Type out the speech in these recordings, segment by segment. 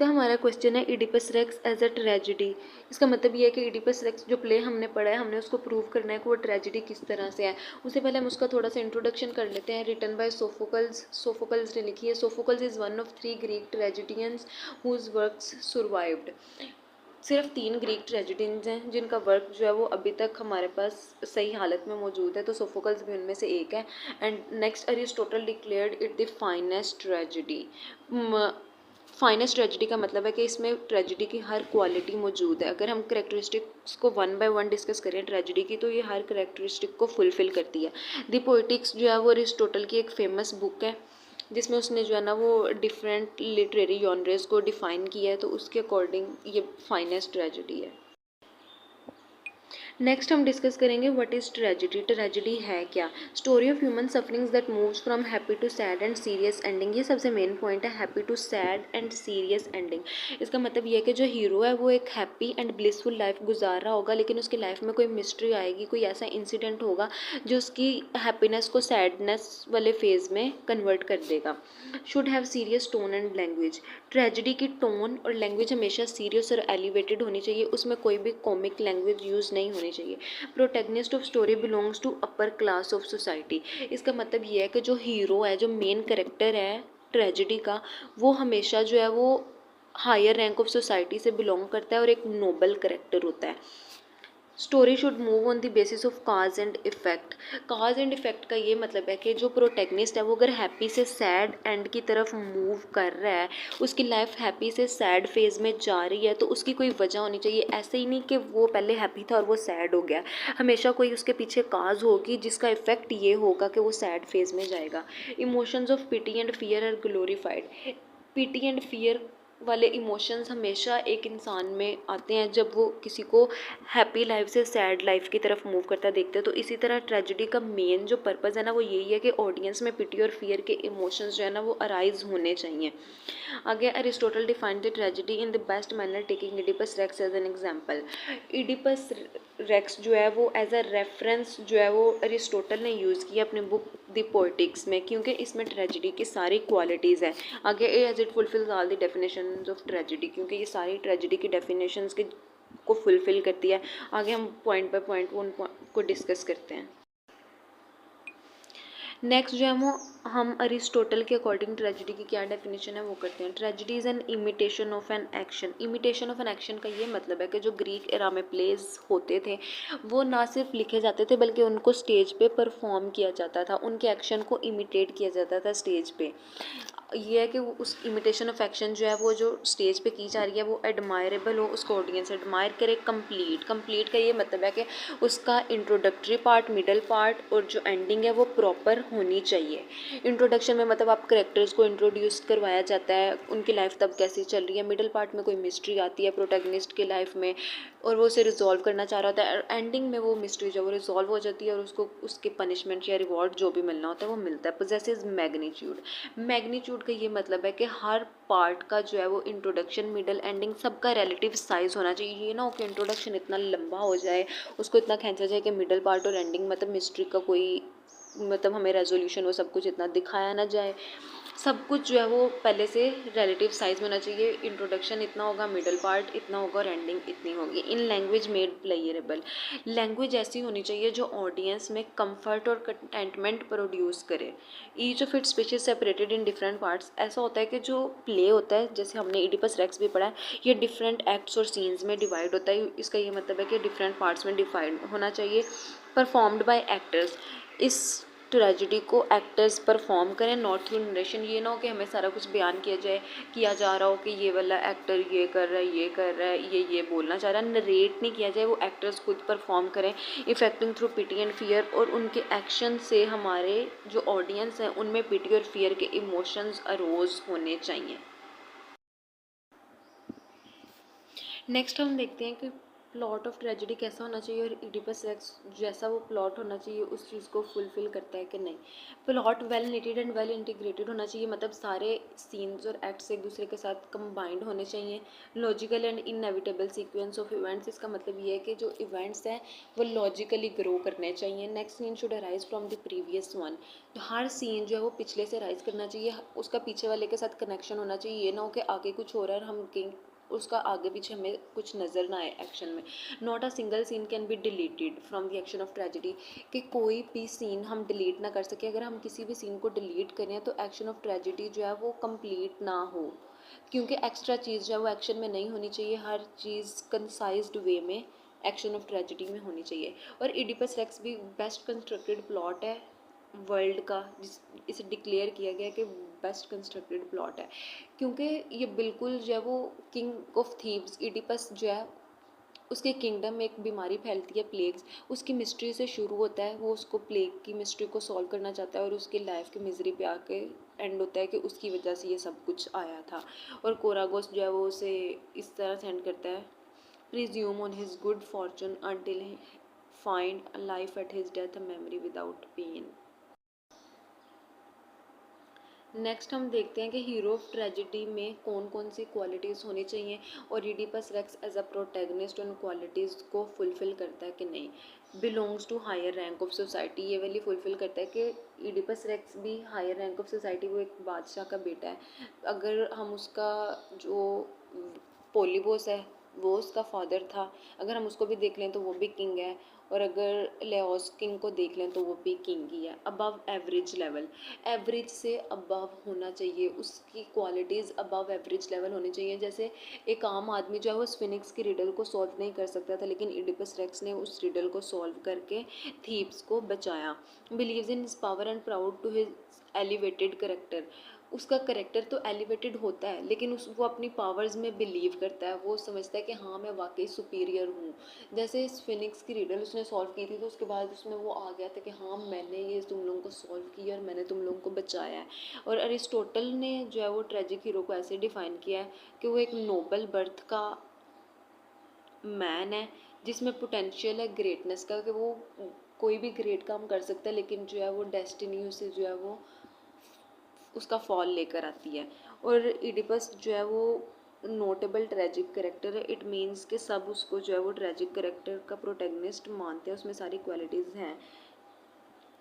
तो हमारा क्वेश्चन है Oedipus Rex as a tragedy. इसका मतलब ये है कि इडिपस रेक्स जो प्ले हमने पढ़ा है, हमने उसको प्रूव करना है कि वो ट्रेजिडी किस तरह से है। उससे पहले हम उसका थोड़ा सा इंट्रोडक्शन कर लेते हैं। रिटन बाय सोफोकल्स, सोफोकल्स ने लिखी है। Sophocles is one of 3 Greek tragedians whose works survived. सिर्फ 3 ग्रीक ट्रेजिडियंस हैं जिनका वर्क जो है वो अभी तक हमारे पास सही हालत में मौजूद है, तो सोफोकल्स भी उनमें से एक है। And next, Aristotle declared it the finest tragedy. Finest tragedy का मतलब है कि इसमें ट्रेजिडी की हर क्वालिटी मौजूद है। अगर हम करेक्टरिस्टिक्स को वन बाय वन डिस्कस करें ट्रेजिडी की, तो ये हर करेक्टरिस्टिक को फुलफिल करती है। द पोएटिक्स जो है वो अरिस्टोटल की एक फेमस बुक है, जिसमें उसने जो है ना वो डिफरेंट लिटरेरी जॉनरेस को डिफ़ाइन किया है, तो उसके अकॉर्डिंग ये फाइनेस्ट ट्रेजिडी है। नेक्स्ट हम डिस्कस करेंगे व्हाट इज़ ट्रेजिडी। ट्रेजिडी है क्या? Story of human sufferings that moves from happy to sad and serious ending. ये सबसे मेन पॉइंट है, happy to sad and serious ending. इसका मतलब ये है कि जो हीरो है वो एक हैप्पी एंड ब्लिसफुल लाइफ गुजार रहा होगा, लेकिन उसकी लाइफ में कोई मिस्ट्री आएगी, कोई ऐसा इंसिडेंट होगा जो उसकी हैप्पीनेस को सैडनेस वाले फेज में कन्वर्ट कर देगा। Should have serious tone and language. Tragedy की टोन और लैंग्वेज हमेशा सीरियस और एलिवेटेड होनी चाहिए, उसमें कोई भी कॉमिक लैंग्वेज यूज़ नहीं होनी चाहिए। Protagonist of story belongs to upper class of society. इसका मतलब ये है कि जो हीरो है, जो मेन कैरेक्टर है ट्रेजिडी का, वो हमेशा जो है वो हायर रैंक ऑफ सोसाइटी से बिलोंग करता है और एक नोबल कैरेक्टर होता है। Story should move on the basis of cause and effect. Cause and effect का ये मतलब है कि जो प्रोटैगनिस्ट है वो अगर हैप्पी से सैड एंड की तरफ मूव कर रहा है, उसकी लाइफ हैप्पी से सैड फेज में जा रही है, तो उसकी कोई वजह होनी चाहिए। ऐसे ही नहीं कि वो पहले हैप्पी था और वो सैड हो गया, हमेशा कोई उसके पीछे काज होगी जिसका इफेक्ट ये होगा कि वो सैड फेज में जाएगा। Emotions of pity and fear are glorified. Pity and fear वाले इमोशंस हमेशा एक इंसान में आते हैं जब वो किसी को हैप्पी लाइफ से सैड लाइफ की तरफ मूव करता देखते हैं। तो इसी तरह ट्रेजिडी का मेन जो पर्पज़ है ना वो यही है कि ऑडियंस में पिटी और फियर के इमोशंस जो है ना वो अराइज होने चाहिए। आगे, Aristotle defined the tragedy in the best manner taking Oedipus Rex as an example. Oedipus Rex जो है वो एज अ रेफरेंस जो है वो अरिस्टोटल ने यूज़ किया अपनी बुक द पोएटिक्स में, क्योंकि इसमें ट्रेजिडी की सारी क्वालिटीज़ हैं। आगे, as it fulfils all the definitions of tragedy, क्योंकि ये सारी ट्रेजिडी की डेफिनेशंस के को फुलफिल करती है। आगे हम पॉइंट बाय पॉइंट उन को डिस्कस करते हैं। नेक्स्ट जो है वो हम अरिस्टोटल के अकॉर्डिंग ट्रेजिडी की क्या डेफिनेशन है वो करते हैं। Tragedy is an imitation of an action. Imitation of an action का ये मतलब है कि जो ग्रीक एरा में प्लेज होते थे वो ना सिर्फ लिखे जाते थे बल्कि उनको स्टेज पे परफॉर्म किया जाता था, उनके एक्शन को इमिटेट किया जाता था स्टेज पे। ये है कि उस इमिटेशन ऑफ एक्शन जो है वो जो स्टेज पे की जा रही है वो एडमायरेबल हो, उसको ऑडियंस एडमायर करे। कंप्लीट का ये मतलब है कि उसका इंट्रोडक्टरी पार्ट, मिडल पार्ट और जो एंडिंग है वो प्रॉपर होनी चाहिए। इंट्रोडक्शन में मतलब आप करेक्टर्स को इंट्रोड्यूस करवाया जाता है, उनकी लाइफ तब कैसी चल रही है। मिडल पार्ट में कोई मिस्ट्री आती है प्रोटैगनिस्ट की लाइफ में और वो उसे रिजॉल्व करना चाह रहा होता है। एंडिंग में वो मिस्ट्री जो वो रिजॉल्व हो जाती है और उसको उसके पनिशमेंट या रिवॉर्ड जो भी मिलना होता है वो मिलता है। पोजेसिस मैग्नीट्यूड का ये मतलब है कि हर पार्ट का जो है वो इंट्रोडक्शन, मिडल, एंडिंग सबका रिलेटिव साइज़ होना चाहिए। ये ना हो कि इंट्रोडक्शन इतना लंबा हो जाए, उसको इतना खींचा जाए कि मिडल पार्ट और एंडिंग मतलब मिस्ट्री का कोई मतलब हमें रेजोल्यूशन वो सब कुछ इतना दिखाया ना जाए। सब कुछ जो है वो पहले से रिलेटिव साइज में होना चाहिए। इंट्रोडक्शन इतना होगा, मिडल पार्ट इतना होगा और एंडिंग इतनी होगी। In language made pleasurable. Language ऐसी होनी चाहिए जो ऑडियंस में कंफर्ट और कंटेंटमेंट प्रोड्यूस करे। Each of its speech is separated in different parts. ऐसा होता है कि जो प्ले होता है, जैसे हमने इडिपस रेक्स भी पढ़ा है, ये डिफरेंट एक्ट्स और सीन्स में डिवाइड होता है। इसका ये मतलब है कि डिफरेंट पार्ट्स में डिवाइड होना चाहिए। Performed by actors. इस ट्रेजिडी को एक्टर्स परफॉर्म करें, नॉट थ्रू नरेशन। ये ना हो कि हमें सारा कुछ बयान किया जा रहा हो कि ये वाला एक्टर ये कर रहा है, ये कर रहा है, ये बोलना चाह रहा है। नरेट नहीं किया जाए, वो एक्टर्स खुद परफॉर्म करें, effecting through pity and fear. और उनके एक्शन से हमारे जो ऑडियंस हैं उनमें पिटी और फियर के इमोशंस अरोज होने चाहिए। नेक्स्ट हम देखते हैं कि प्लॉट ऑफ ट्रेजेडी कैसा होना चाहिए और इडिपस रेक्स जैसा वो प्लॉट होना चाहिए उस चीज़ को फुलफिल करता है कि नहीं। Plot well knitted and well integrated होना चाहिए, मतलब सारे सीन्स और एक्ट्स एक दूसरे के साथ कंबाइंड होने चाहिए। Logical and inevitable sequence of events, इसका मतलब ये है कि जो इवेंट्स हैं वो लॉजिकली ग्रो करने चाहिए। Next scene should arise from the previous one, तो हर सीन जो है वो पिछले से राइज करना चाहिए, उसका पीछे वाले के साथ कनेक्शन होना चाहिए। ये ना हो कि आगे कुछ हो रहा है और हम कहीं उसका आगे पीछे हमें कुछ नज़र ना आए एक्शन में। Not a single scene can be deleted from the action of tragedy, कि कोई भी सीन हम डिलीट ना कर सके। अगर हम किसी भी सीन को डिलीट करें तो एक्शन ऑफ ट्रेजेडी जो है वो कंप्लीट ना हो, क्योंकि एक्स्ट्रा चीज़ जो है वो एक्शन में नहीं होनी चाहिए। हर चीज़ कंसाइज्ड वे में एक्शन ऑफ ट्रेजेडी में होनी चाहिए। और इडिपस रेक्स भी बेस्ट कंस्ट्रक्टेड प्लॉट है वर्ल्ड का, इसे डिक्लेयर किया गया कि बेस्ट कंस्ट्रक्टेड प्लॉट है, क्योंकि ये बिल्कुल जो है वो किंग ऑफ थीव्स इडिपस जो है उसके किंगडम में एक बीमारी फैलती है प्लेग्स, उसकी मिस्ट्री से शुरू होता है। वो उसको प्लेग की मिस्ट्री को सॉल्व करना चाहता है और उसकी लाइफ की मिजरी पे आके एंड होता है कि उसकी वजह से ये सब कुछ आया था। और कोरागोस जो है वो उसे इस तरह सेंड करता है, presume on his good Fortune until he find a life at his death a memory without pain। Next हम देखते हैं कि हीरो ऑफ ट्रेजेडी में कौन कौन सी क्वालिटीज़ होनी चाहिए और Oedipus Rex as a protagonist उन क्वालिटीज़ को फुलफ़िल करता है कि नहीं। Belongs to higher rank of society, ये वाली फुलफ़िल करता है कि इडिपस रेक्स भी हायर रैंक ऑफ सोसाइटी, वो एक बादशाह का बेटा है। अगर हम उसका जो पोलिबोस है वो उसका फादर था, अगर हम उसको भी देख लें तो वो भी किंग है। और अगर लेओस किंग को देख लें तो वो भी किंग ही है। अबव एवरेज लेवल, एवरेज से अबव होना चाहिए, उसकी क्वालिटीज़ अबव एवरेज लेवल होनी चाहिए। जैसे एक आम आदमी जो है वो स्फिनिक्स की रिडल को सॉल्व नहीं कर सकता था, लेकिन इडिपस रेक्स ने उस रिडल को सॉल्व करके थीब्स को बचाया। Believes in his power and proud to his elevated character, उसका करेक्टर तो एलिवेटेड होता है लेकिन वो अपनी पावर्स में बिलीव करता है, वो समझता है कि हाँ मैं वाकई सुपीरियर हूँ। जैसे फिनिक्स की रिडल उसने सॉल्व की थी तो उसके बाद उसमें वो आ गया था कि हाँ मैंने ये तुम लोगों को सॉल्व किया और मैंने तुम लोगों को बचाया है। और अरिस्टोटल ने जो है वो ट्रेजिक हीरो को ऐसे डिफाइन किया है कि वो एक नोबल बर्थ का मैन है जिसमें पोटेंशियल है ग्रेटनेस का, कि वो कोई भी ग्रेट काम कर सकता है, लेकिन जो है वो डेस्टिनी उसे जो है वो उसका फॉल लेकर आती है। और इडिपस जो है वो नोटेबल ट्रेजिक करेक्टर है, इट मीन्स कि सब उसको जो है वो ट्रेजिक करेक्टर का प्रोटैगनिस्ट मानते हैं, उसमें सारी क्वालिटीज़ हैं।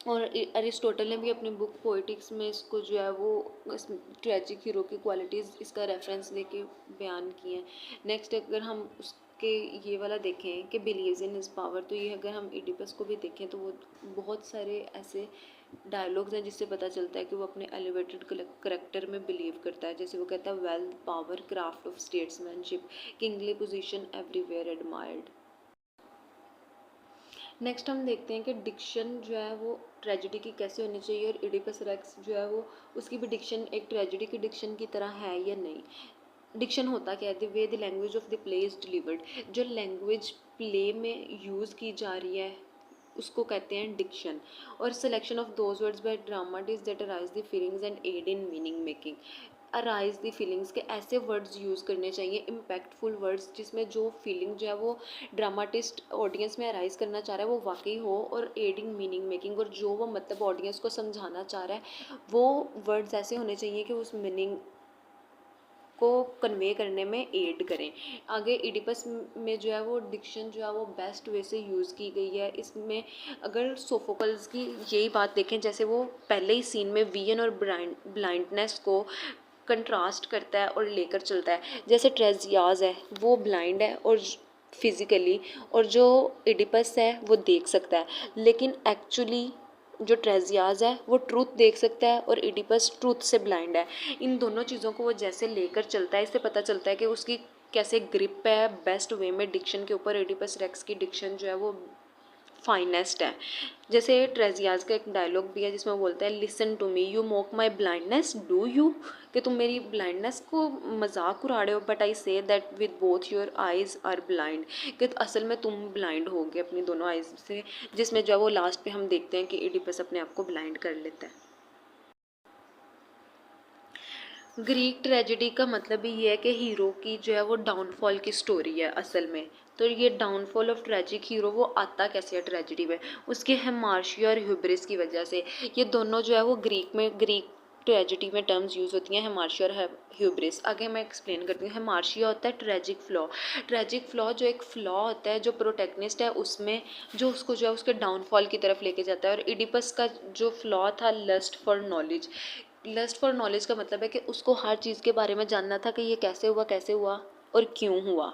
और अरिस्टोटल ने भी अपनी बुक पोइटिक्स में इसको जो है वो ट्रेजिक हीरो की क्वालिटीज़ इसका रेफरेंस देके बयान किए हैं। नेक्स्ट अगर हम उसके ये वाला देखें कि बिलीव्स इन हिज पावर, तो ये अगर हम इडिपस को भी देखें तो वो बहुत सारे ऐसे डायलॉग्स हैं जिससे पता चलता है कि वो अपने एलिवेटेड करेक्टर में बिलीव करता है। जैसे वो कहता है wealth power craft of statesmanship kingly position everywhere admired. Next हम देखते हैं कि डिक्शन जो है वो ट्रेजिडी की कैसे होनी चाहिए और इडिपस रेक्स जो है वो उसकी भी डिक्शन एक ट्रेजिडी की डिक्शन की तरह है या नहीं। डिक्शन होता क्या है, the way the language of the play is delivered, जो लैंग्वेज प्ले में यूज़ की जा रही है उसको कहते हैं डिक्शन। और selection of those words by dramatist that arise the feelings and aid in meaning making, arise the feelings के ऐसे वर्ड्स यूज़ करने चाहिए इम्पैक्टफुल वर्ड्स जिसमें जो फीलिंग जो है वो ड्रामाटिस्ट ऑडियंस में अराइज करना चाह रहा है वो वाकई हो, और एडिंग मीनिंग मेकिंग, और जो वो मतलब ऑडियंस को समझाना चाह रहा है वो वर्ड्स ऐसे होने चाहिए कि उस मीनिंग को कन्वे करने में एड करें। आगे इडिपस में जो है वो डिक्शन जो है वो बेस्ट वे से यूज़ की गई है। इसमें अगर सोफोकल्स की यही बात देखें, जैसे वो पहले ही सीन में वियन और ब्लाइंडनेस को कंट्रास्ट करता है और लेकर चलता है। जैसे ट्रेजियाज है वो ब्लाइंड है और फिज़िकली, और जो इडिपस है वो देख सकता है, लेकिन एक्चुअली जो ट्रेजियाज है वो ट्रूथ देख सकता है और इडिपस ट्रूथ से ब्लाइंड है। इन दोनों चीज़ों को वो जैसे लेकर चलता है इससे पता चलता है कि उसकी कैसे ग्रिप है बेस्ट वे में डिक्शन के ऊपर। इडिपस रेक्स की डिक्शन जो है वो फाइनेस्ट है। जैसे ट्रेजियाज का एक डायलॉग भी है जिसमें वो बोलता है listen to me you mock my blindness do you, कि तुम मेरी ब्लाइंडनेस को मजाक उड़ा रहे हो, but I say that with both your eyes are blind, कि असल में तुम ब्लाइंड हो गए अपनी दोनों आइज़ से, जिसमें जो है वो लास्ट पे हम देखते हैं कि इडिपस अपने आप को ब्लाइंड कर लेता है। ग्रीक ट्रेजेडी का मतलब ही ये है कि हीरो की जो है वो डाउनफॉल की स्टोरी है असल में। तो ये डाउनफॉल ऑफ ट्रेजिक हीरो वो आता कैसे है ट्रेजेडी में, उसके हेमार्शिया और ह्यूब्रिस की वजह से। ये दोनों जो है वो ग्रीक ट्रेजेडी में टर्म्स यूज़ होती हैं, हेमार्शिया और ह्यूब्रिस। आगे मैं एक्सप्लेन करती हूँ। हेमार्शिया होता है ट्रेजिक फ्लॉ। ट्रेजिक फ्लॉ जो एक फ्लॉ होता है जो प्रोटैगनिस्ट है उसमें, जो उसको जो है उसके डाउनफॉल की तरफ लेके जाता है। और इडिपस का जो फ्लॉ था lust for knowledge. Lust for knowledge का मतलब है कि उसको हर चीज़ के बारे में जानना था कि ये कैसे हुआ और क्यों हुआ।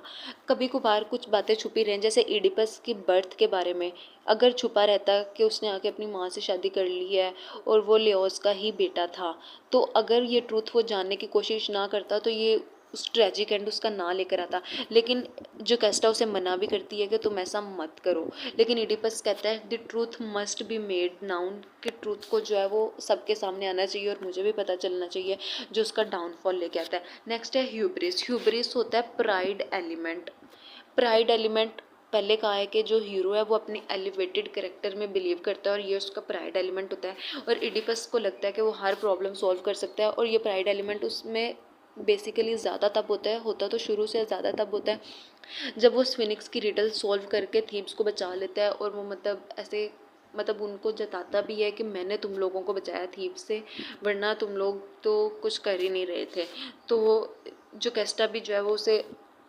कभी कभार कुछ बातें छुपी रहें, जैसे इडिपस की बर्थ के बारे में अगर छुपा रहता कि उसने आके अपनी माँ से शादी कर ली है और वो लेओस का ही बेटा था, तो अगर ये ट्रूथ वो जानने की कोशिश ना करता तो ये उस ट्रेजिक एंड उसका ना लेकर आता। लेकिन जो कैस्टा उसे मना भी करती है कि तुम ऐसा मत करो, लेकिन इडिपस कहता है the truth must be made noun, कि ट्रूथ को जो है वो सबके सामने आना चाहिए और मुझे भी पता चलना चाहिए, जो उसका डाउनफॉल लेके आता है। नेक्स्ट है ह्यूब्रिस। ह्यूब्रिस होता है प्राइड एलिमेंट। प्राइड एलिमेंट पहले कहा है कि जो हीरो है वो अपनी एलिवेटेड करेक्टर में बिलीव करता है और ये उसका प्राइड एलिमेंट होता है। और इडिपस को लगता है कि वो हर प्रॉब्लम सॉल्व कर सकता है, और ये प्राइड एलिमेंट उसमें बेसिकली ज़्यादा तब होता तो शुरू से ज़्यादा तब होता है जब वो स्फिनिक्स की रिडल सॉल्व करके थीब्स को बचा लेता है। और वो मतलब ऐसे मतलब उनको जताता भी है कि मैंने तुम लोगों को बचाया थीब्स से, वरना तुम लोग तो कुछ कर ही नहीं रहे थे। तो जो कैस्टा भी जो है वो उसे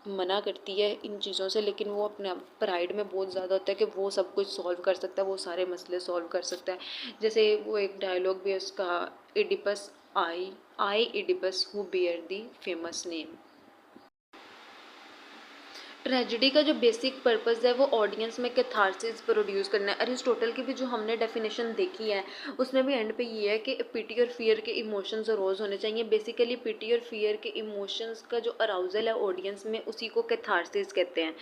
मना करती है इन चीज़ों से, लेकिन वो अपने प्राइड में बहुत ज़्यादा होता है कि वो सब कुछ सॉल्व कर सकता है, वो सारे मसले सॉल्व कर सकता है। जैसे वो एक डायलॉग भी है उसका, Oedipus I Oedipus who beer the famous name. Tragedy का जो बेसिक पर्पस है वो ऑडियंस में कैथारसिस प्रोड्यूस करना है। अरिस्टोटल की भी जो हमने डेफिनेशन देखी है उसमें भी एंड पे ये है कि पिटी और फियर के इमोशंस अरोज होने चाहिए। बेसिकली पिटी और फियर के इमोशंस का जो अराउजल है ऑडियंस में उसी को कैथारसिस कहते हैं।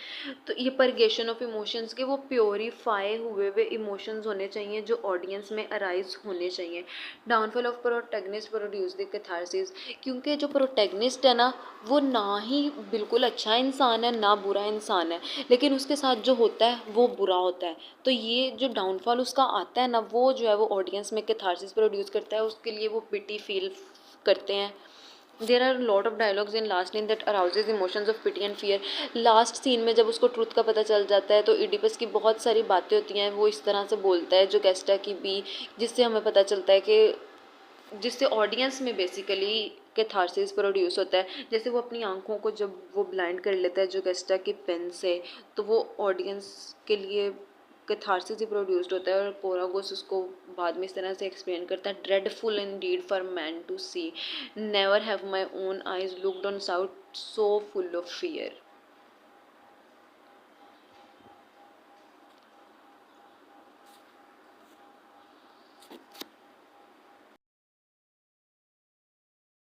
तो ये परगेशन ऑफ इमोशंस के वो प्योरीफाई हुए इमोशंस होने चाहिए जो ऑडियंस में अराइज होने चाहिए। Downfall of protagonist produce the catharsis, क्योंकि जो प्रोटैगनिस्ट है ना वो ना ही बिल्कुल अच्छा इंसान है ना बुरा इंसान है, लेकिन उसके साथ जो होता है वो बुरा होता है। तो ये जो डाउनफॉल उसका आता है ना वो जो है वो ऑडियंस में कैथारसिस प्रोड्यूस करता है, उसके लिए वो पिटी फील करते हैं। There are lot of dialogues in last scene that arouses emotions of pity and fear. Last scene में जब उसको ट्रूथ का पता चल जाता है तो इडिपस की बहुत सारी बातें होती हैं, वो इस तरह से बोलता है जो कैस्टा की भी, जिससे हमें पता चलता है कि जिससे ऑडियंस में बेसिकली कैथारसिस प्रोड्यूस होता है। जैसे वो अपनी आंखों को जब वो ब्लाइंड कर लेता है जो कैस्टा की पेन से, तो वो ऑडियंस के लिए कैथारसिस ही प्रोड्यूस्ड होता है। और पोरागोस उसको बाद में इस तरह से एक्सप्लेन करता है, dreadful indeed for man to see, never have my own eyes looked on sight so full of fear.